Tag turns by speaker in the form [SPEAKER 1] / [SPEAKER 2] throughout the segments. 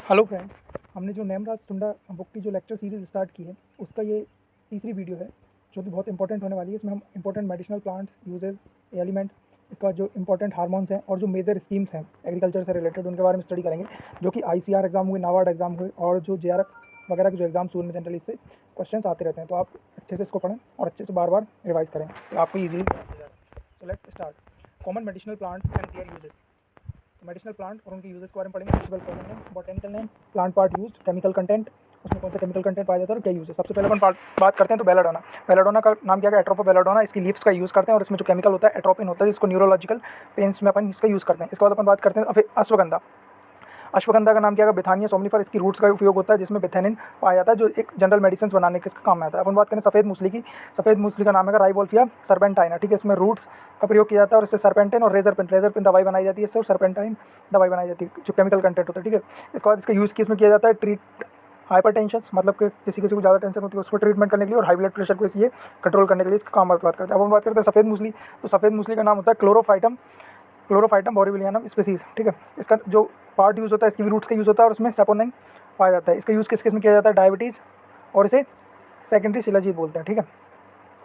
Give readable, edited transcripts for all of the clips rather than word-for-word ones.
[SPEAKER 1] Hello friends, हमने जो नेमराज टुंडा book की जो लेक्चर सीरीज़ स्टार्ट की है उसका ये तीसरी वीडियो है जो कि बहुत इंपॉर्टेंट होने वाली है। इसमें हम important medicinal plants, uses, elements, इसका जो इंपॉर्टेंट हार्मोन्स हैं और जो मेजर स्कीम्स हैं एग्रीकल्चर से रिलेटेड उनके बारे में स्टडी करेंगे, जो कि ICR एग्जाम हुए, नाबार्ड एग्जाम हुए और जो JRF वगैरह के जो एग्जाम्स हुए उनमें जनरली इससे क्वेश्चन आते रहते हैं। तो आप अच्छे से इसको पढ़ें और अच्छे से बार बार रिवाइज करें तो आपको easily so let's start. Common medicinal plants and there uses. Medicinal plant और उनके यूजेस के बारे में पढ़ेंगे। Physical common name, botanical name, plant part used, chemical content, उसमें कौन सा केमिकल कंटेंट पाया जाता है और क्या यूज है। सबसे पहले अपन बात करते हैं तो बेलाडोना। बेलाडोना का नाम क्या है? Atropa belladonna. इसकी लीव्स का यूज़ करते हैं और इसमें जो केमिकल होता है एट्रोपिन होता है, जिसको न्यूरोलॉजिकल पेन्स में अपन इसका यूज़ करते हैं। इसके बाद अपन बात करते हैं अश्वगंधा। अश्वगंधा का नाम क्या है? बेथानिया सोमनिफर। इसकी रूट्स का उपयोग होता है जिसमें बेथेनिन पाया जाता है, जो एक जनरल मेडिसिन बनाने के काम में आता है। अपन बात करें सफ़ेद मूसली की। सफ़ेद मूसली का नाम है राइवोल्फिया सर्पेंटाइना। ठीक है, इसमें रूट्स का प्रयोग किया जाता है और इससे सर्पेंटाइन और रेजरपिन दवाई बनाई जाती है, इससे और सर्पेंटाइन दवाई बनाई जाती है, जो केमिकल कंटेंट होता है। ठीक है, इसके बाद इसका यूज़ किस में किया जाता है? ट्रीट हाइपरटेंशन, मतलब कि किसी को ज़्यादा टेंशन होती है उसको ट्रीटमेंट करने के लिए, और हाई ब्लड प्रेशर को ये कंट्रोल करने के लिए इसका काम बात करते हैं। अब हम बात करते हैं सफ़ेद मूसली। तो सफ़ेद मूसली का नाम होता है क्लोरोफाइटम बोरीविलियनम स्पीसीज। ठीक है, इसका जो पार्ट यूज़ होता है, इसकी भी रूट्स का यूज़ होता है और उसमें सेपोनिन पाया जाता है। इसका यूज़ किस किस में किया जाता है? डायबिटीज़, और इसे सेकेंडरी शिलाजीत बोलते हैं। ठीक है,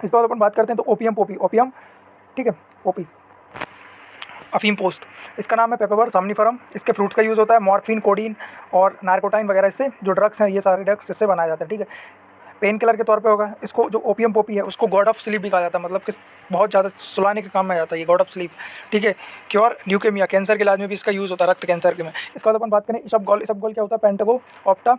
[SPEAKER 1] इसके बाद अपन बात करते हैं तो ओपियम पोपी। ओपियम, ठीक है, पोपी, अफीम पोस्ट। इसका नाम है पेपेवर सामनीफरम। इसके फ्रूट्स का यूज़ होता है मॉर्फिन, कोडीन और नार्कोटाइन वगैरह, इससे जो ड्रग्स हैं ये सारे ड्रग्स इससे बनाया जाता है। ठीक है, पेन किलर के तौर पे होगा। इसको जो ओपियम पोपी है उसको गॉड ऑफ स्लीप भी कहा जाता है, मतलब कि बहुत ज़्यादा सुलाने के काम में आता है ये गॉड ऑफ स्लीप। ठीक है, क्योर ल्यूकेमिया, कैंसर के इलाज में भी इसका यूज़ होता है, रक्त कैंसर के में। इसके बाद अपन बात करें इसबगोल। इसबगोल क्या होता है? पेंटागो ऑप्टा,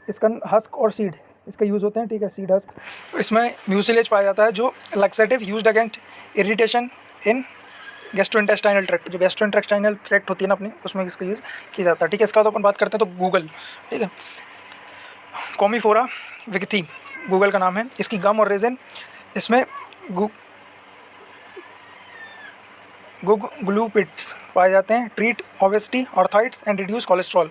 [SPEAKER 1] इसका हस्क और सीड इसका यूज़ होते हैं। ठीक है, सीड हस्क। इसमें म्यूसिलेज पाया जाता है, जो लैक्सेटिव यूज्ड अगेंस्ट इरिटेशन इन गैस्ट्रोइंटेस्टाइनल ट्रैक्ट। जो गैस्ट्रोइंटेस्टाइनल ट्रैक्ट होती है ना अपनी, उसमें इसका यूज़ किया जाता है। ठीक है, इसका तो अपन बात करते हैं तो गूगल। ठीक है, कॉमीफोरा विकथी गूगल का नाम है। इसकी गम और रेजिन, इसमें ग्लूपिड्स पाए जाते हैं। Treat obesity, arthritis and reduce cholesterol.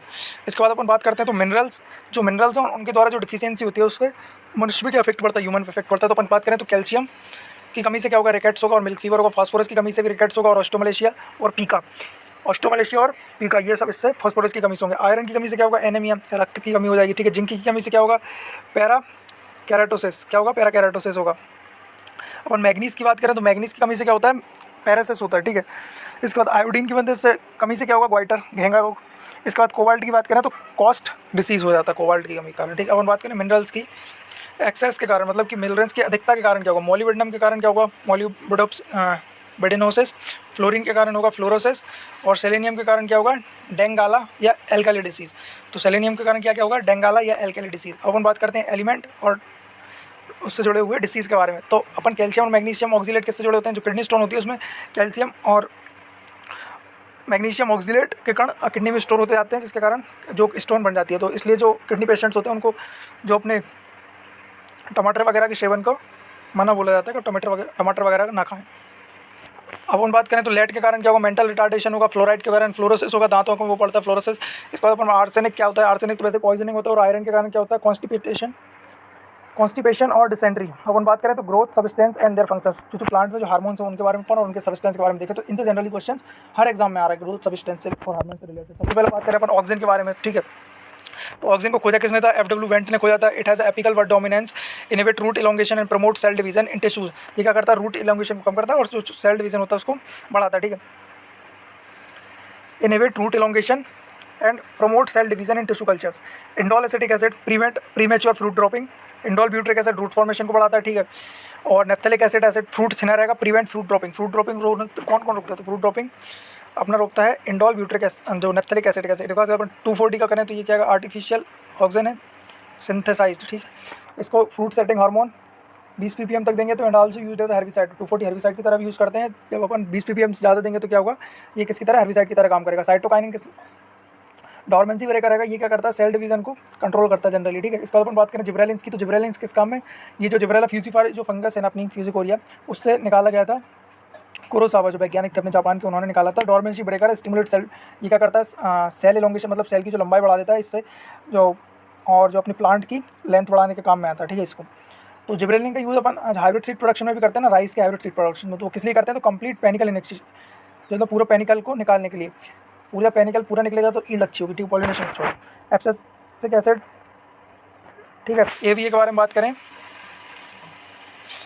[SPEAKER 1] इसके बाद अपन बात करते हैं तो मिनरल्स। जो मिनरल्स हैं उनके द्वारा जो डिफिशियंसी होती है उससे मनुष्य पे क्या इफेक्ट पड़ता है? ह्यूमन पे इफेक्ट पड़ता है। तो अपन बात करें तो कैल्शियम की कमी से क्या होगा? रिकेट्स होगा और मिल्क फीवर होगा। फास्फोरस की कमी से भी रिकेट्स होगा और ऑस्टोमलेशिया और पीका। ऑस्टोमलेशिया और पीका ये सब इससे फास्फोरस की कमी से होंगे। आयरन की कमी से क्या होगा? एनीमिया, रक्त की कमी हो जाएगी। ठीक है, जिंक की कमी से क्या होगा? Para keratosis. क्या होगा? पैरा कैराटोसिस होगा। अपन मैग्नीज की बात करें तो मैग्नीज की कमी से क्या होता है? पैरासिस होता है। ठीक है, इसके बाद आयोडीन की वजह से कमी से क्या होगा? ग्वाइटर, घेंगा रोग। इसके बाद कोबाल्ट की बात करें तो कॉस्ट डिसीज़ हो जाता है कोबाल्ट की कमी के कारण। ठीक है, अपन बात करें मिनरल्स की, एक्सेस के कारण, मतलब कि मिनरल्स की अधिकता के कारण क्या होगा? मोलिब्डेनम के कारण क्या होगा? मोलिब्डेनोसिस। बेडिनोसिस। फ्लोरीन के कारण होगा फ्लोरोसिस। और सेलेनियम के कारण क्या होगा? डेंगाला या एल्काली डिसीज़। तो सेलेनियम के कारण क्या क्या होगा? डेंगाला या एल्काली डिसीज़। अब अपन बात करते हैं एलिमेंट और उससे जुड़े हुए डिसीज़ के बारे में। तो अपन कैल्शियम और मैग्नीशियम ऑक्सीलेट किससे जुड़े होते हैं? जो किडनी स्टोन होती है उसमें कैल्शियम और मैग्नीशियम ऑक्सीलेट के कण किडनी में स्टोर होते जाते हैं, जिसके कारण जो स्टोन बन जाती है। तो इसलिए जो किडनी पेशेंट्स होते हैं उनको जो अपने टमाटर वगैरह के सेवन को मना बोला जाता है कि टमाटर वगैरह ना खाएं। अब हम बात करें तो लेड के कारण क्या होगा? मेंटल रिटार्डेशन होगा। फ्लोराइड के कारण फ्लोरोसिस होगा, दांतों को वो पड़ता है फ्लोरोसिस। इसके बाद अपन आर्सेनिक क्या होता है? आर्सेनिक तो वैसे पॉइजनिंग होता है। और आयरन के कारण क्या होता है? कॉन्स्टिपेशन और डिसेंट्री। अपन बात करें तो growth, substance and their functions. जो प्लांट में जो हार्मोन्स हैं उनके बारे में पढ़ा और उनके सब्सटेंस के बारे में देखें तो इनसे जनरली क्वेश्चन हर एग्जाम में आ रहा है, ग्रोथ, सब्सटेंस और हार्मोन से रिलेटेड। सबसे पहले बात करें अपन ऑक्सीजन के बारे में। ठीक है, तो ऑक्सीजन को खोजा किसने था? FW वेंट ने खोजा था। It has apical bud dominance, inhibit root elongation and promote cell division in tissues. ये क्या करता है? रूट इलोंगेशन को कम करता है और जो सेल डिवीजन होता है उसको बढ़ाता है। ठीक है, inhibit root elongation and promote cell division in tissue cultures. Indole acetic acid prevent premature fruit dropping. Indole butyric acid root formation को बढ़ाता है। ठीक है, और नेफ्थेलिक एसिड फ्रूट छिना रहेगा, prevent fruit dropping. Fruit dropping कौन कौन रोकता है? तो फ्रूट ड्रॉपिंग अपना रोकता है इंडोल ब्यूट्रिक एसिड, जो नेफ्थेलिक एसिड एसिड। अपन 240 का करें तो ये क्या है? आर्टिफिशियल ऑक्सीजन है, सिंथेसाइज्ड। ठीक है, इसको फ्रूट सेटिंग हार्मोन 20 ppm तक देंगे तो and also use as herbicide. 240 herbicide की तरह भी यूज़ करते हैं। जब अपन 20 ppm से ज़्यादा देंगे तो क्या होगा? ये किसकी तरह? हेर्बिसाइड की तरह काम करेगा। साइटोकाइनिन किस डॉर्मेंसी ब्रेक करेगा। ये क्या करता है? सेल डिवीजन को कंट्रोल करता है जनरली। ठीक है, इसका अपन बात करें जिब्रेलिन्स की, तो जिब्रेलिन्स किस काम में? ये जो जिब्रेला फ्यूजिफार जो फंगस है ना अपनी फ्यूजिकोरिया, उससे निकाला गया था। कुरोसावा जो वैज्ञानिक थे अपने जापान के, उन्होंने निकाला था। Dormancy breaker stimulate cell. ये क्या करता है? सेल इलोंगेशन, मतलब सेल की जो लंबाई बढ़ा देता है इससे, जो और जो अपनी प्लांट की लेंथ बढ़ाने के काम में आता है। ठीक है, इसको तो जिब्रेलिन का यूज़ अपन हाइब्रिड सीड प्रोडक्शन में भी करते हैं ना, राइस के हाइब्रिड सीड प्रोडक्शन में। तो किस लिए करते हैं? तो कंप्लीट पेनिकल इनेक्शन, मतलब पूरा पेनिकल को निकालने के लिए। पूरा पेनिकल पूरा निकलेगा तो ईल्ड अच्छी होगी, ठीक, पॉलिनेशन अच्छा होगा। एब्सिसिक एसिड, ठीक है। AVA के बारे में बात करें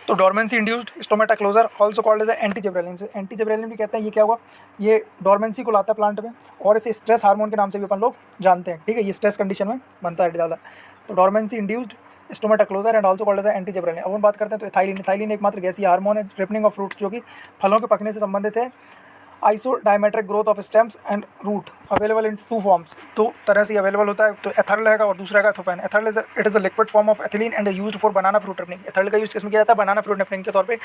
[SPEAKER 1] तो dormancy induced stomata closure also called as anti gibberellin. Anti gibberellin भी कहते हैं। ये क्या हुआ, ये डोरमेंसी को लाता है प्लांट में, और इसे स्ट्रेस हार्मोन के नाम से भी अपन लोग जानते हैं, ठीक है। ये स्ट्रेस कंडीशन में बनता है ज़्यादा। तो dormancy induced stomata closure and also called as anti gibberellin. अब हम बात करते हैं तो एथाइलिन। एथाइलिन एकमात्र गैसीय हार्मोन है रिपनिंग ऑफ फ्रूट्स, जो कि फलों के पकने से संबंधित है। Isodiametric growth of stems and root, available in 2 forms, 2 तरह से अवेलेबल होता है। तो एथर्ल रहेगा और दूसरा है ethephon. Ethrel it is a liquid form of ethylene and used for banana fruit ripening. Ethrel का यूज किसमें किया जाता है, बनाना फ्रूट रिपनिंग के तौर पे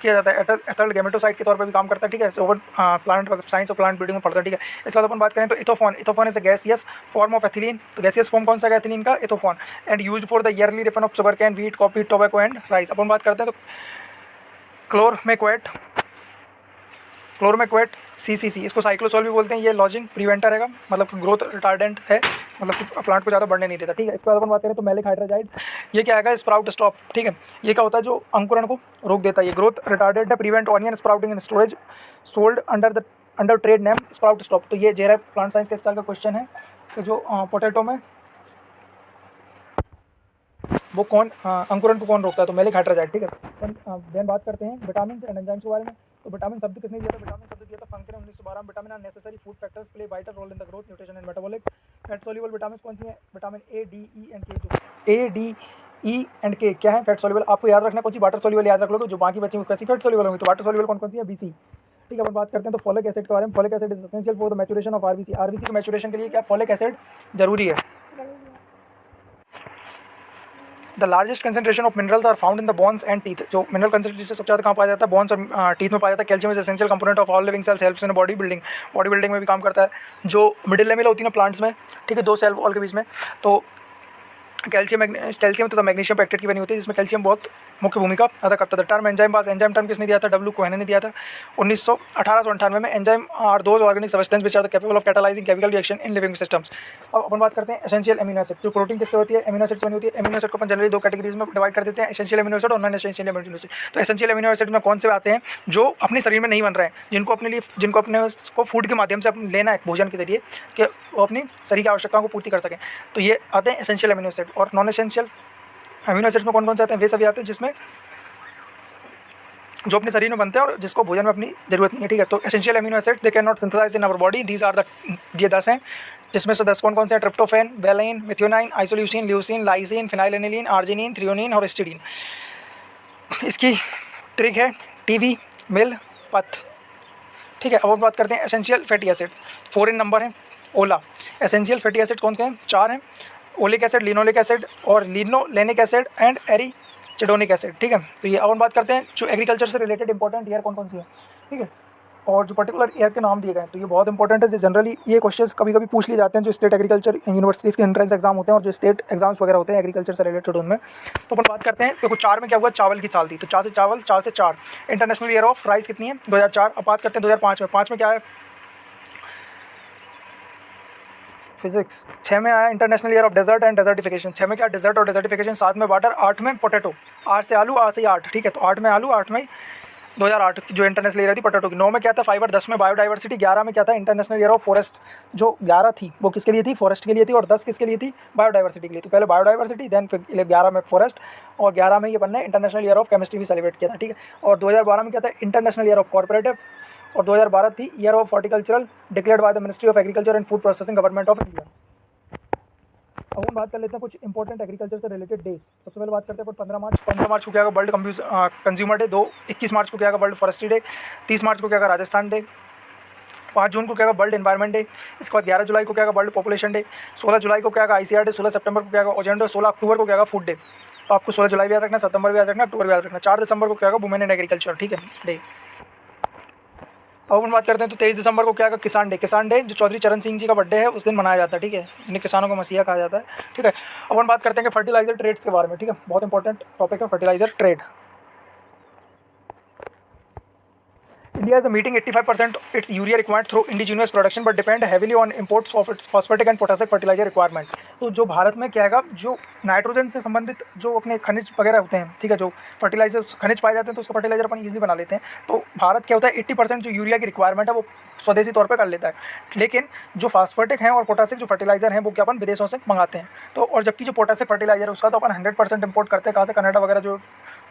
[SPEAKER 1] किया जाता है। एथर्ल गेमेटोसाइट के तौर पे भी काम करता है, ठीक है। Over plant science of plant breeding में पढ़ता है, ठीक है। इसके बाद अपन बात करें तो ethephon. Ethephon is a gaseous form of ethylene. तो गैसियस फॉर्म कौन सा है एथिलीन का, ethephon, and used for the early ripen of sugar cane, wheat, coffee, tobacco and rice. अपन बात करते हैं तो क्लोरमेक्वेट CCC, इसको साइक्लोसोल भी बोलते हैं। ये लॉजिंग प्रिवेंटर है, मतलब ग्रोथ रिटार्डेंट है, मतलब प्लांट को ज़्यादा बढ़ने नहीं देता, ठीक है। इसके बाद अपन बात करें तो मैलिक हाइड्रोजाइड, ये क्या है, स्प्राउट स्टॉप, ठीक है। ये क्या होता है, जो अंकुरण को रोक देता है। ये ग्रोथ रिटार्डेंट है, प्रिवेंट ऑनियन स्प्राउटिंग इन storage, sold under trade name sprout stop. तो ये जेरा प्लांट साइंस के इस साल का क्वेश्चन है कि जो पोटैटो में वो कौन अंकुरण को कौन रोकता है, तो मैलिक हाइड्रोजाइड, ठीक है। देन बात करते हैं विटामिन एंड एंजाइम्स के बारे में। तो विटामिन शब्द किसने दिया था, विटामिन शब्द दिया था फंक्शन 1912 में। Vitamin are necessary food factors play vital role in the growth, nutrition and metabolic. Fat soluble vitamin कौन सी हैं, vitamin A, D, E and K। जो A, D, E and K क्या है, फैट सोल्यूबल। आपको याद रखना कौन सी, वाटर सोल्यूबल याद रख लोगे, जो बाकी बच्चे कैसी फैट सोल्यूबल होंगी। तो वाटर सोल्यूबल कौन कौन सी है, BC, ठीक है। अपन बात करते हैं तो फॉलिक एसिड के बारे में। Folic acid is essential for the maturation of RBC। RBC के मैचुरेशन के लिए क्या फॉलिक एसिड जरूरी है। The largest concentration of minerals are found in the bones and teeth. जो मिनरल कंसंट्रेशन सबसे ज़्यादा कहाँ पाया जाता है, बोन्स और टीथ में पाया जाता है। Calcium is essential component of all living cells, helps in body building. Body building में भी काम करता है। जो मिडिल लेवल होती है ना प्लांट्स में, ठीक है, 2 सेल वॉल के बीच में, तो कैल्शियम तथा मैग्नीशियम पैक्टेट की बनी होती है, जिसमें कैल्शियम बहुत मुख्य भूमिका अदा करता था। टर्म एंजाइम पास, एंजाइम टर्म किसने दिया था, W कोहेन ने दिया था 1898 में। Enzyme are those organic substance which are the capable of catalysing chemical reaction in living systems. अब अपन बात करते हैं एसेंशियल अमीनो एसिड। जो प्रोटीन किससे होती है, अमीनो एसिड से बनी होती है। अमीनो एसिड को अपन जनरली 2 कैटेगरीज में डिवाइड कर देते हैं, एसेंशियल अमीनो एसिड और नॉन एसेंशियल अमीनो एसिड। तो एसेंशियल अमीनो एसिड में कौन से आते हैं, जो अपने शरीर में नहीं बन रहे हैं, जिनको अपने को फूड के माध्यम से लेना है, भोजन के जरिए, कि वो अपनी शरीर की आवश्यकताओं को पूर्ति कर सकें। तो ये आते हैं एसेंशियल अमीनो एसिड। और नॉन एसेंशियल अमीनो एसिड्स में कौन कौन से आते हैं, वे सभी आते हैं जिसमें जो अपने शरीर में बनते हैं और जिसको भोजन में अपनी जरूरत नहीं है, ठीक है। तो essential amino acid they can not synthesize in our body, these are the, ये 10 हैं, जिसमें से 10 कौन कौन से हैं, tryptophan, valine, methionine, isoleucine, leucine, lysine, phenylalanine, arginine, threonine और हिस्टिडीन। इसकी ट्रिक है टीवी, मिल, पथ, ठीक है। अब हम बात करते हैं essential fatty acids, 4 in number हैं। ओला, एसेंशियल फैटी एसिड कौन से हैं, 4 हैं। ओलिक एसिड, लिनोलिक एसिड और लिनोलेनिक एसिड एंड एरिचिडोनिक एसिड, ठीक है। तो ये अब हम बात करते हैं जो एग्रीकल्चर से रिलेटेड इंपॉर्टेंट ईयर कौन कौन सी है, ठीक है, और जो पर्टिकुलर ईयर के नाम दिए गए हैं। तो ये बहुत इंपॉर्टेंट है। जो जनरली ये क्वेश्चंस कभी कभी पूछ लिए जाते हैं, जो स्टेट एग्रीकल्चर यूनिवर्सिटीज़ के एंट्रेंस एग्जाम होते हैं और जो स्टेट एग्जाम्स वगैरह होते हैं एग्रीकल्चर से रिलेटेड, उनमें। तो अपन बात करते हैं, देखो 4 में क्या हुआ, चावल की साल थी, तो 4 से चावल, 4 से 4। इंटरनेशनल ईयर ऑफ राइस कितनी है, 2004। अब बात करते हैं 2005 में। 5 में क्या है, फिजिक्स। 6 में आया international year of desert and desertification. 6 में क्या, डेजर्ट और डेजर्टिफिकेशन। 7 में वाटर, 8 में पोटैटो, 8 से आलू, 8 से 8, ठीक है। तो 8 में आलू, 8 में 2008 जो इंटरनेशनल ईयर थी पोटैटो की। 9 में क्या था, फाइबर। 10 में बायोडाइवर्सिटी। 11 में क्या था, इंटरनेशनल ईयर ऑफ फॉरेस्ट। जो 11 थी वो किसके लिए थी, फॉरेस्ट के लिए थी, और 10 किसके लिए थी, बायोडाइवर्सिटी के लिए। तो पहले बायोडाइवर्सिटी, देन फिर 11 में फॉरेस्ट, और 11 में ये बनने इंटरनेशनल ईयर ऑफ केमिस्ट्री भी सेलिब्रेट किया था, ठीक है। और 2012 में क्या था, इंटरनेशनल ईयर ऑफ कॉर्पोरेटिव, और 2012 थी year of horticultural, declared by the ministry of agriculture and food processing, government of India. अब हम बात कर लेते हैं कुछ इंपॉर्टेंट एग्रीकल्चर से रिलेटेड डेज। सबसे पहले बात करते हैं 15 मार्च। 15 मार्च को क्या होगा, वर्ल्ड कंज्यूमर डे। 21 मार्च को क्या होगा, वर्ल्ड फॉरेस्ट्री डे। 30 मार्च को क्या होगा, राजस्थान डे। 5 जून को क्या होगा, वर्ल्ड एनवायरमेंट डे। इसके बाद 11 जुलाई को क्या होगा, वर्ल्ड पॉपुलेशन डे। 16 जुलाई को क्या होगा, ICR डे। 16 सितंबर को क्या होगा, ओजोन डे। 16 अक्टूबर को क्या होगा, फूड डे। तो आपको 16 जुलाई भी याद रखना, सितंबर भी याद रखना, अक्टूबर भी याद रखना। 4 दिसंबर को क्या होगा, वुमेन इन एग्रीकल्चर, ठीक है, डे। अब अपन बात करते हैं तो 23 दिसंबर को क्या होगा, किसान डे। किसान डे जो चौधरी चरण सिंह जी का बर्थडे है उस दिन मनाया जाता है, ठीक है। इन्हें किसानों को मसीहा कहा जाता है, ठीक है। अब अपन बात करते हैं कि फर्टिलाइजर ट्रेड्स के बारे में, ठीक है, बहुत इंपॉर्टेंट टॉपिक है fertilizer trade. India is meeting 85% its urea requirement through indigenous production but depend heavily on imports of its phosphatic and potassic fertilizer requirement. तो जो भारत में क्या है, जो नाइट्रोजन से संबंधित जो अपने खनिज वगैरह होते हैं, ठीक है, जो फर्टिलाइजर खनिज पाए जाते हैं तो उसका फर्टिलाइजर अपन ईजिली बना लेते हैं। तो भारत क्या होता है 80% जो यूरिया की रिक्वायरमेंट है वो स्वदेशी तौर पर कर लेता है, लेकिन जो फास्फेटिक हैं और पोटासिक जो फर्टिलाइजर हैं वो क्या अपन विदेशों से मंगाते हैं। तो और जबकि जो पोटासिक फर्टिलाइजर है उसका तो अपन 100% इम्पोर्ट करते हैं, कहाँ से, कनाडा वगैरह जो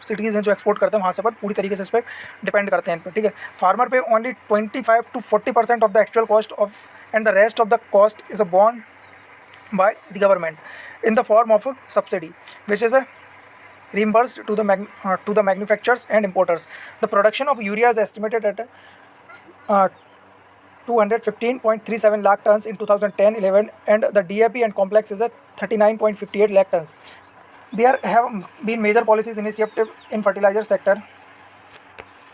[SPEAKER 1] सिटीज़ हैं जो एक्सपोर्ट करते हैं वहाँ से पर पूरी तरीके से इस पर डिपेंड करते हैं इन पर, ठीक है। फार्मर पे only 25 to 40% of the actual cost of and the rest of the cost is a born by the government in the form of a subsidy which is reimbursed to the manufacturers and importers. The production of urea is estimated at 215.37 lakh tons in 2010-11 and the DAP and complex is at 39.58 lakh tons. There have been major policies initiative in fertilizer sector.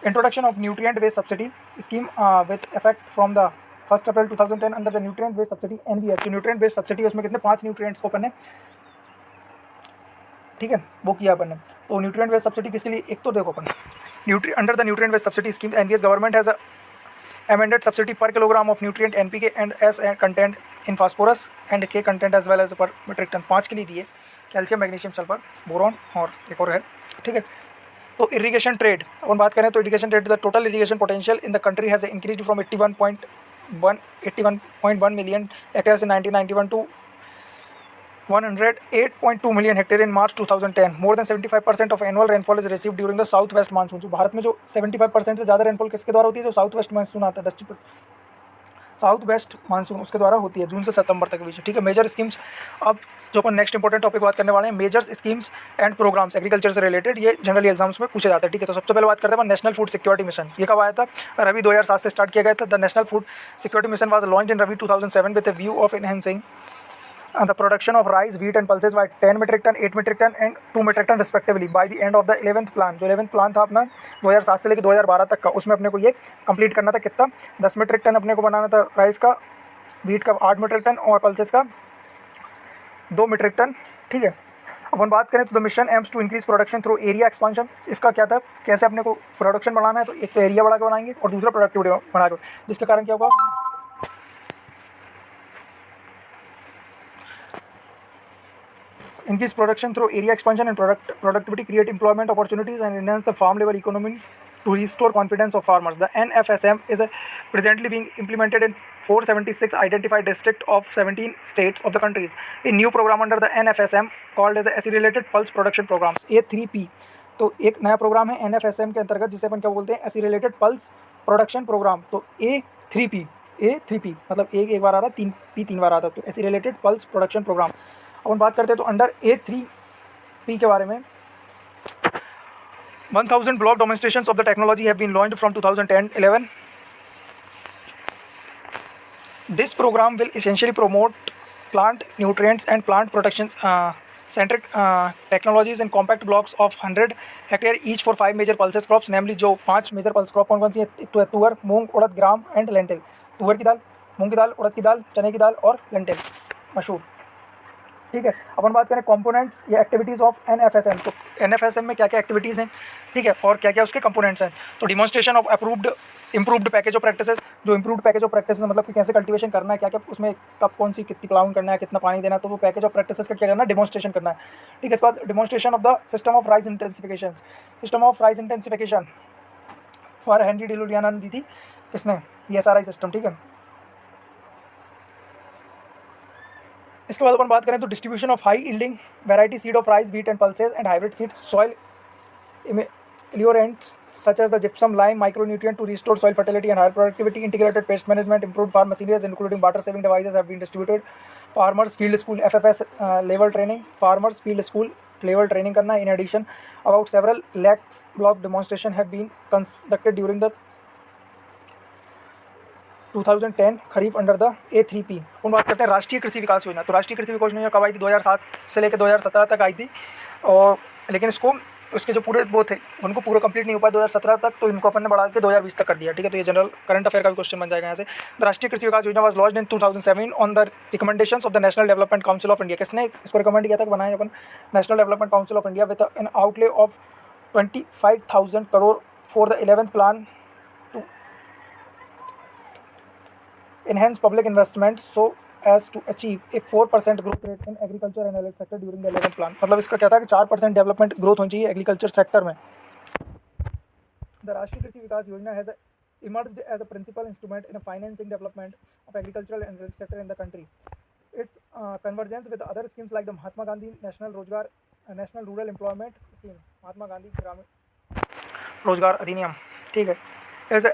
[SPEAKER 1] Introduction of nutrient based subsidy scheme with effect from the 1 April 2010 under the nutrient based subsidy NBS। जो nutrient based subsidy उसमें कितने 5 nutrients को अपन ने, ठीक है, वो किया अपन ने। तो न्यूट्रिएंट बेस्ड सब्सिडी किसके लिए, एक तो देखो अपन under the nutrient based subsidy scheme NBS government has amended subsidy per kilogram of nutrient NPK and S content in phosphorus and K content as well as per metric ton। 5 के लिए दिए, calcium magnesium sulphur boron और एक और है, ठीक है। तो इरिगेशन ट्रेड अपन बात करें तो irrigation trade the total irrigation potential in the country has increase from 81.1 million hectare in 1991 to 108.2 million hectare in March 2010। More than 75% of annual rainfall is received during the south west monsoon. जो भारत में जो 75% से ज़्यादा rainfall किसके द्वारा होती है, जो साउथ वेस्ट मानसून आता है, साउथ वेस्ट मानसून उसके द्वारा होती है, जून से सितंबर तक के बीच, ठीक है। मेजर स्कीम्स, अब जो अपन नेक्स्ट इंपॉर्टेंट टॉपिक बात करने वाले हैं, major schemes and programmes agriculture से रिलेटेड, ये जनरली एग्जाम्स में पूछे जाते हैं, ठीक है। तो सबसे पहले बात करते हैं नेशनल फूड सिक्योरिटी मिशन। ये कब आया था, रवि 2007 से स्टार्ट किया गया था। The national food security mission was launched in rabi 2007 with a view of enhancing the production of rice, wheat and pulses by 10 metric ton, 8 metric ton and 2 metric ton respectively by the end of the 11th plan। जो 11th plan था अपना 2007 से लेकर 2012 तक का, उसमें अपने को ये कंप्लीट करना था कितना, 10 मेट्रिक टन अपने को बनाना था राइस का, व्हीट का 8 मेट्रिक टन और पल्सेस का 2 मेट्रिक टन, ठीक है। अपन बात करें तो the mission aims to increase production through area expansion. इसका क्या था, कैसे अपने को प्रोडक्शन बढ़ाना है, तो एक तो एरिया बढ़ा के बनाएंगे और दूसरा प्रोडक्टिविटी बढ़ा के, जिसके कारण क्या होगा, increase production through area expansion and productivity, create employment opportunities and enhance the farm level economy to restore confidence of farmers. The NFSM is presently being implemented in 476 identified districts of 17 states of the country. A new program under the NFSM called as the Accelerated Pulse Production Programs A3P। तो एक नया programme है NFSM के अंतर्गत जिसे अपन क्या बोलते हैं, Accelerated Pulse Production Program। तो A3P मतलब एक बार आ रहा, 3P 3 बार आता, तो Accelerated Pulse Production Program। अपन बात करते हैं तो अंडर A3P के बारे में 1000 block demonstrations of the technology have been launched from 2010-11। This programme will essentially promote plant nutrients and plant protection centric technologies in compact blocks of 100 hectare each for 5 major pulses crops, namely जो 5 major pulse crop कौन कौन सी है, एक तो है तुअर, मूंग, उड़द, gram and lentil. तुअर की दाल, मूंग की दाल, उड़द की दाल, चने की दाल और लेंटिल, मशहूर, ठीक है। अपन बात करें कंपोनेंट्स या एक्टिविटीज़ ऑफ NFSM। तो NFSM में क्या क्या एक्टिविटीज़ हैं, ठीक है, और क्या क्या उसके कंपोनेंट्स हैं। तो demonstration of improved package of practices. जो इम्प्रूव्ड पैकेज ऑफ प्रैक्टिस मतलब कि कैसे कल्टीवेशन करना है, क्या क्या उसमें कब कौन सी कितनी प्लाउइंग करना है, कितना पानी देना है, तो वो पैकेज ऑफ प्रैक्टिसेस का क्या करना है, डिमॉन्स्ट्रेशन करना है, ठीक है। इसके बाद demonstration of the system of rice intensification for Henri de Laulanie दी थी किसने, SRI सिस्टम, ठीक है। इसके बाद अपन बात करें तो distribution of high yielding variety seed of rice, wheat and pulses and hybrid seeds, soil ameliorants such as the gypsum, lime, micronutrient to restore soil fertility and higher productivity, integrated pest management, improved farm machineries including water saving devices have been distributed. Farmers field school FFS level training, farmers field school level training करना। In addition, about several lakhs block demonstration have been conducted during the 2010 kharif under the A3P। हम बात करते हैं राष्ट्रीय कृषि विकास योजना। तो राष्ट्रीय कृषि विकास योजना कब आई थी, 2007 से लेकर 2017 तक आई थी, और लेकिन इसको उसके जो पूरे वो थे उनको पूरा कंप्लीट नहीं हो पाया 2017 तक, तो इनको अपन ने बढ़ा के 2020 तक कर दिया, ठीक है। तो ये जनरल करंट अफेयर का भी क्वेश्चन बन जाएगा यहाँ से। द राष्ट्रीय Krishi Vikas Yojana was launched in 2007 on the recommendations of the national development council of India. किसने इसको रिकमेंड किया था, बनाया अपन national development council of India, with an outlay of 25,000 crore for the 11th plan enhance public investment so as to achieve a 4% growth rate in agriculture and allied sector during the 11th plan। मतलब इसका कहता है कि 4% development growth होनी चाहिए agriculture sector में। The राष्ट्रीय कृषि विकास योजना has emerged as a principal instrument in financing development of agricultural and rural sector in the country. Its convergence with other schemes like the Mahatma Gandhi National Rural Employment Scheme, Mahatma Gandhi ग्रामीण रोजगार अधिनियम, ठीक है, is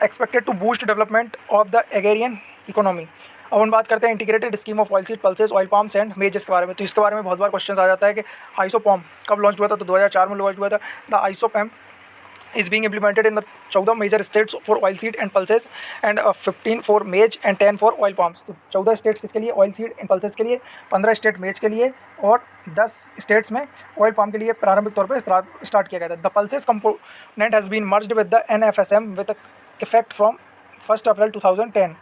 [SPEAKER 1] expected to boost development of the agrarian economy। अब हम बात करते हैं integrated scheme of oil seed pulses oil palms and mazes के बारे में। तो इसके बारे में बहुत बार क्वेश्चन आ जाता है कि आइसोपॉम कब लॉन्च हुआ था, तो 2004 में लॉन्च हुआ था। The ISOPAM is being implemented in the 14 major states for oil seed and pulses and 15 for maize and 10 for oil palms। तो 14 स्टेट्स किसके लिए, ऑयल सीड एंड पल्सेस के लिए, 15 स्टेट मेज के लिए और 10 स्टेट्स में ऑयल पाम के लिए प्रारंभिक तौर पर स्टार्ट किया गया था। The pulses component has been merged with the NFSM with effect from 1 April 2010।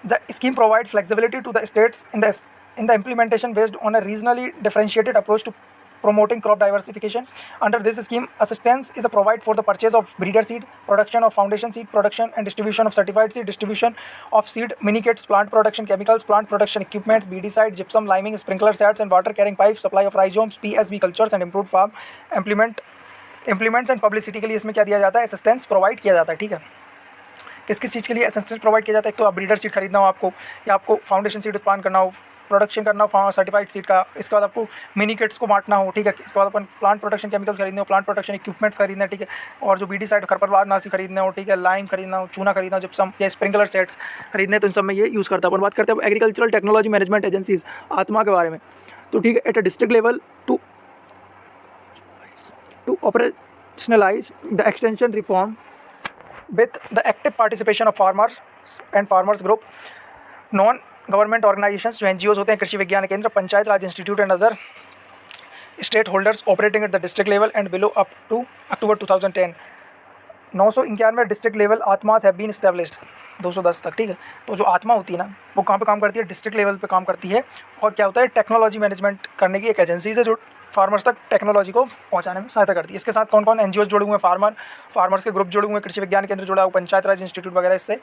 [SPEAKER 1] The scheme provides flexibility to the states in the implementation based on a regionally differentiated approach to promoting crop diversification। Under this scheme, assistance is provided for the purchase of breeder seed, production of foundation seed, production and distribution of certified seed, distribution of seed mini kits, plant production chemicals, plant production equipments, BD-side, gypsum, liming, sprinkler sets and water carrying pipes, supply of rhizomes, PSB cultures and improved farm implements and publicity के लिए इसमें क्या दिया जाता है, assistance provide किया जाता है। ठीक है, किस किस चीज़ के लिए असिस्टेंस प्रोवाइड किया जाता है, एक तो आप ब्रीडर सीड खरीदना हो आपको, या आपको फाउंडेशन सीड उत्पादन करना हो, प्रोडक्शन करना हो सर्टिफाइड सीड का, इसके बाद आपको मिनी किट्स को बांटना हो, ठीक है, इसके बाद अपन प्लांट प्रोटेक्शन केमिकल्स खरीदने हो, प्लांट प्रोटेक्शन इक्विपमेंट्स खरीदना है, ठीक है, और जो BD-साइड खरपतवार नाशी खरीदने हो, ठीक है, लाइम खरीदना हो, चूना खरीदना हो, जिप्सम या स्प्रिंकलर सेट्स खरीदने, तो इन सब में ये यूज़ करता है। अपन बात करते हैं एग्रीकल्चरल टेक्नोलॉजी मैनेजमेंट एजेंसीज आत्मा के बारे में। तो ठीक है, at a district level to operationalise the extension reform with the active participation of farmers and farmers group, non government organizations जो NGOs होते हैं, Krishi Vigyan Kendra, panchayat raj institute and other stakeholders operating at the district level and below up to October 2010। 991 district level ATMAs have been established, 210 तक। ठीक है, तो जो आत्मा होती है ना, वो कहाँ पे काम करती है, डिस्ट्रिक्ट लेवल पे काम करती है। और क्या होता है, टेक्नोलॉजी मैनेजमेंट करने की एक एजेंसी है जो फार्मर्स तक टेक्नोलॉजी को पहुंचाने में सहायता करती है। इसके साथ कौन कौन NGOs जुड़े हुए हैं, फार्मर्स के ग्रुप जुड़े हुए हैं, कृषि विज्ञान केंद्र जुड़ा हुआ, पंचायत राज इंस्टीट्यूट वगैरह इससे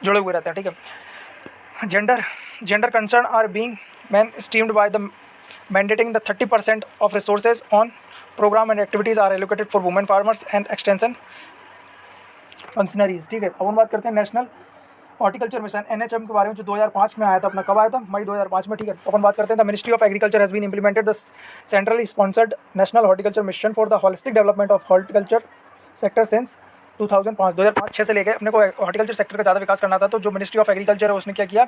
[SPEAKER 1] जुड़े हुए रहते हैं। ठीक है, gender concern are being mainstreamed by the mandating the 30% of resources on programme and activities are allocated for women farmers and extension functionaries. ठीक है, अब हम बात करते हैं नेशनल हॉर्टिकल्चर मिशन NHM के बारे में, जो 2005 में आया था, अपना कब आया था, मई 2005 में। ठीक है, अपन बात करते हैं the ministry of agriculture has been implemented the centrally sponsored national horticulture mission for the holistic development of horticulture sector since 2005 से लेकर अपने को हॉर्टिकल्चर सेक्टर का ज़्यादा विकास करना था। तो जो मिनिस्ट्री ऑफ एग्रीकल्चर है उसने क्या किया,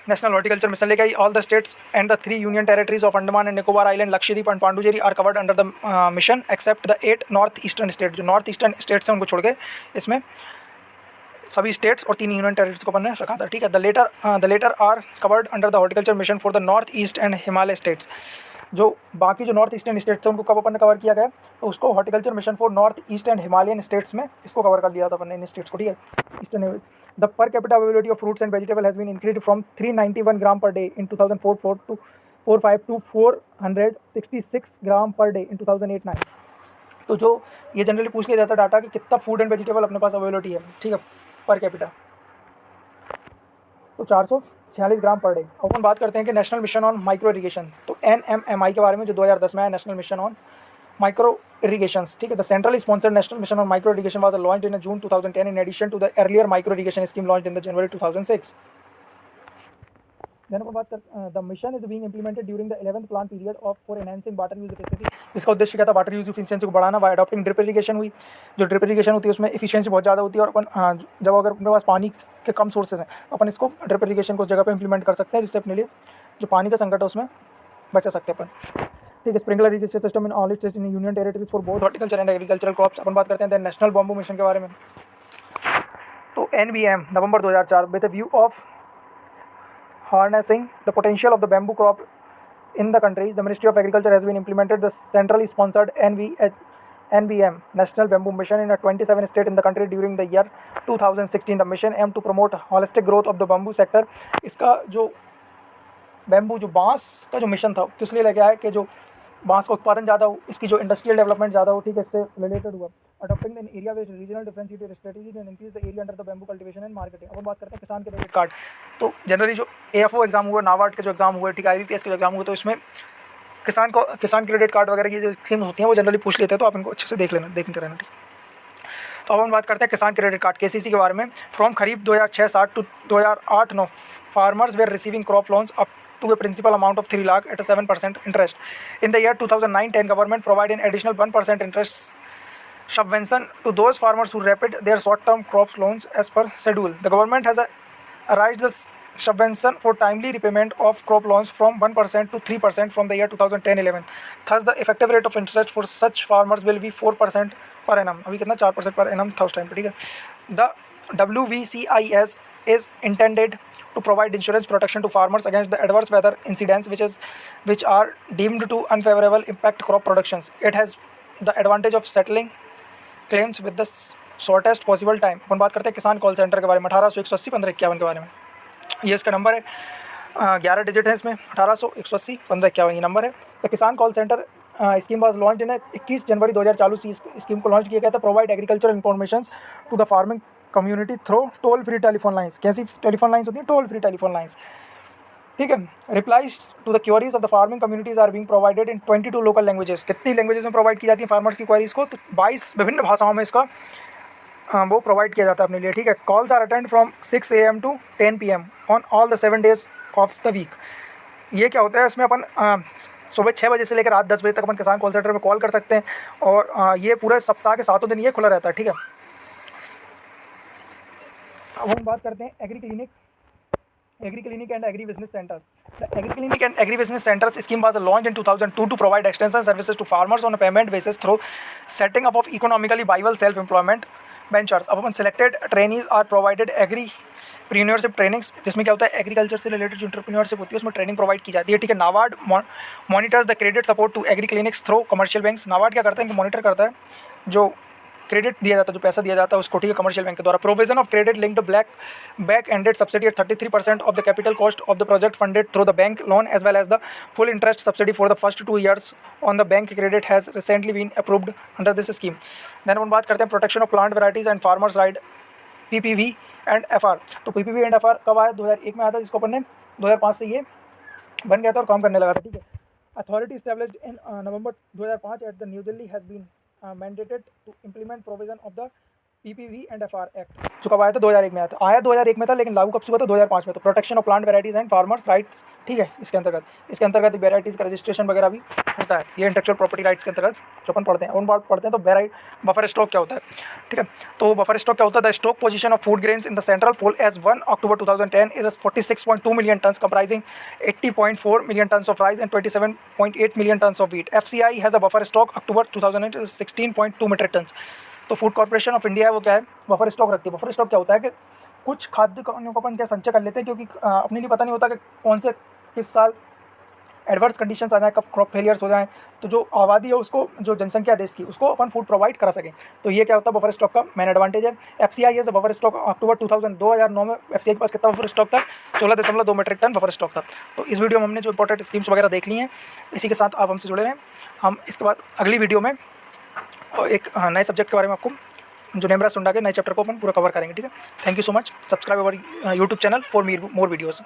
[SPEAKER 1] नेशनल हॉर्टिकल्चर मिशन लेके आई। All the states and the 3 union territories of Andaman and Nicobar island, Lakshadweep and Puducherry are covered under the mission except the 8 north eastern state. जो नॉर्थ ईस्टर्न स्टेट्स हैं उनको छोड़ के इसमें सभी स्टेट्स और 3 यूनियन टेरिटरीज को अपन ने रखा था। ठीक है, the latter are covered under the horticulture mission for the north east and Himalaya states. जो बाकी जो नॉर्थ ईस्टर्न स्टेट्स हैं उनको कब अपन ने कवर किया गया, तो उसको horticulture mission for north east and Himalayan states में इसको कवर कर लिया था अपन ने, इन स्टेट्स को। ठीक है, eastern the per capita availability of fruits and vegetable has been increased from 391 gram per day in 2004 to 45 to 466 gram per day इन 2008-09। तो जो ये जनरली पूछ लिया जाता है डाटा कि कितना फूड एंड वेजिटेबल अपने पास अवेलेबिलिटी है, ठीक है, पर कैपिटा, तो 446 ग्राम पर डे। अब हम बात करते हैं कि national mission on micro irrigation, तो NMMI के बारे में, जो 2010 में आया, national mission on micro irrigations. ठीक है, the centrally sponsored national mission on micro irrigation was launched in June 2010 in addition to the earlier micro irrigation scheme launched in the January 2006। Then अपन बात कर the mission is being implemented during the 11th plan period of for enhancing water use efficiency. इसका उद्देश्य क्या था, water use efficiency को बढ़ाना bye adopting drip irrigation हुई। जो ड्रिप इरीगेशन होती है उसमें एफिशिएंसी बहुत ज़्यादा होती है, और अपन जब अगर अपने पास पानी के कम सोर्सेज हैं तो अपन इसको ड्रिप इरीगेशन को उस जगह पर इंप्लीमेंट कर सकते हैं, जिससे अपने लिए जो पानी का संकट है उसमें बचा सकते हैं अपन। ठीक है, sprinkler irrigation system in all states in union territories for both horticulture and agricultural crops. अपन बात करते हैं नेशनल बॉम्बू मिशन के बारे में, तो NBM November 2004 with the view of harnessing the potential of the bamboo crop in the country, the Ministry of Agriculture has been implemented the centrally sponsored NBM National Bamboo Mission in 27 states in the country during the year 2016. The mission aimed to promote holistic growth of the bamboo sector. इसका जो bamboo, जो बांस का जो mission था, किस लिए लेके आया कि जो बांस का उत्पादन ज़्यादा हो, इसकी जो इंडस्ट्रियल डेवलपमेंट ज़्यादा हो, ठीक है, इससे रिलेटेड हुआ। adopting an area based regional differentiated strategy and increase the area under the bamboo cultivation and marketing। अब हम बात करते हैं किसान क्रेडिट कार्ड। तो जनरली जो AFO एग्जाम हुआ, नाबार्ड के जो एग्जाम हुए, ठीक है, IBPS के जो एग्जाम हुए, तो इसमें किसान क्रेडिट कार्ड वगैरह की जो स्कीम्स होती हैं वो जनरली पूछ लेते हैं, तो आप इनको अच्छे से देखते रहना, ठीक। तो अब हम बात करते हैं किसान क्रेडिट कार्ड KCC के बारे में। From kharif 2006-07 to 2008-09 farmers were receiving crop loans up to a principal amount of 3 lakh at a 7% interest. In the year 2009-10, government provided an additional 1% interest subvention to those farmers who repaid their short-term crop loans as per schedule. The government has raised the subvention for timely repayment of crop loans from 1% to 3% from the year 2010-11. Thus, the effective rate of interest for such farmers will be 4% per annum. अभी कितना 4% per annum था उस time पे, ठीक है। The WVCIS is intended to provide insurance protection to farmers against the adverse weather incidents which are deemed to unfavorable impact crop productions. It has the advantage of settling claims with the shortest possible time। अपन बात करते हैं किसान call centre के बारे में, 1800-181-1551 के बारे में। ये इसका नंबर है, 11 डिजिट है इसमें, 1800-181-1551 ये नंबर है। तो Kisan call centre scheme was launch in 21 January 2004 से स्कीम को लॉन्च किया गया था। Provide agricultural information to the farming community through toll free telephone lines. कैसी टेलीफोन लाइन्स होती हैं? टोल फ्री टेलीफोन लाइन्स, ठीक है। Replies to the queries of the farming communities are being provided in 22 local languages. कितनी languages में provide की जाती है फार्मर्स की क्वेरीज को? तो 22 विभिन्न भाषाओं में इसका वो प्रोवाइड किया जाता है अपने लिए, ठीक है। Calls are attend from 6 AM to 10 PM on all the 7 days of the week. ये क्या होता है, इसमें अपन सुबह 6 बजे से लेकर रात 10 बजे तक अपन किसान कॉल सेंटर में कॉल कर सकते हैं, और ये पूरे सप्ताह के 7 दिन ये खुला रहता है, ठीक है। अब हम बात करते हैं agree clinic and agri business centre. The Agri Clinic and Agri Business Centers scheme was launched in 2002 to provide extension services to farmers on a payment basis through setting up of economically viable self-employment ventures। अब अपन selected trainees are provided agripreneurship trainings, जिसमें क्या होता है agriculture से related जो entrepreneurship होती है उसमें ट्रेनिंग प्रोवाइड की जाती है, ठीक है। NABARD monitors the credit support to agri clinics through commercial banks. NABARD क्या करता है, इनको मॉनिटर करता है जो क्रेडिट दिया जाता है, जो पैसा दिया जाता है उसको, ठीक है, कमर्शियल बैंक के द्वारा। Provision of credit linked back ended subsidy at 33% of the capital cost of the project funded through the bank loan as well as the full interest subsidy for the first 2 years on the bank credit has recently been approved under this scheme. Then अपन बात करते हैं protection of plant varieties and farmers right PPV and FR। तो PPV and FR कब आया? 2001 में आया था, जिसको अपन ने 2005 से ये बन गया था और काम करने लगा था, ठीक है। Authority established in November 2005 at the new Delhi has been mandated to implement provision of the PPV and FR act. जो कब आया था? 2001 में आया था। 2001 में था, लेकिन लागू कब से हुआ था? 2005 में। तो protection of plant varieties and farmers rights, ठीक है, इसके अंतर्गत वेराइटीज़ का रजिस्ट्रेशन वगैरह भी होता है। ये इंटेलेक्चुअल प्रॉपर्टी राइट्स के अंतर्गत जो अपन पढ़ते हैं, उन बात पढ़ते हैं। तो वेराइट बफर स्टॉक क्या होता है, ठीक है। तो बफर स्टॉक क्या होता है? The stock position of food grains in the central pool as 1 October 2010 इज 46.2 million tons comprising 80.4 million tons of rice and 27.8 million tons of wheat। FCI has a buffer stock October 2008 is 16.2 metric tons। तो food corporation of India है वो क्या है? Buffer stock रखती है। Buffer stock क्या होता है कि कुछ खाद्य को अपन क्या संचय कर लेते हैं, क्योंकि अपने लिए पता नहीं होता कि कौन से किस साल एडवर्स कंडीशंस आ जाए, कब क्रॉप फेलियर्स हो जाएं, तो जो आबादी है उसको, जो जनसंख्या देश की, उसको अपन फूड प्रोवाइड करा सकें। तो ये क्या होता है? बफर स्टॉक का मेन एडवांटेज है। FCI है बफर स्टॉक अक्टूबर 2009 में FCI के पास कितना बफर स्टॉक था? 16.2 मीट्रिक टन बफर स्टॉक था। तो इस वीडियो में हमने जो इंपॉर्टेंट स्कीम्स वगैरह देख ली हैं, इसी के साथ आप हमसे जुड़े रहें। हम इसके बाद अगली वीडियो में एक नए सब्जेक्ट के बारे में आपको, जो नेमराज सुंडा के नए चैप्टर को अपन पूरा कवर करेंगे, ठीक है। Thank you so much. Subscribe our YouTube channel for more videos.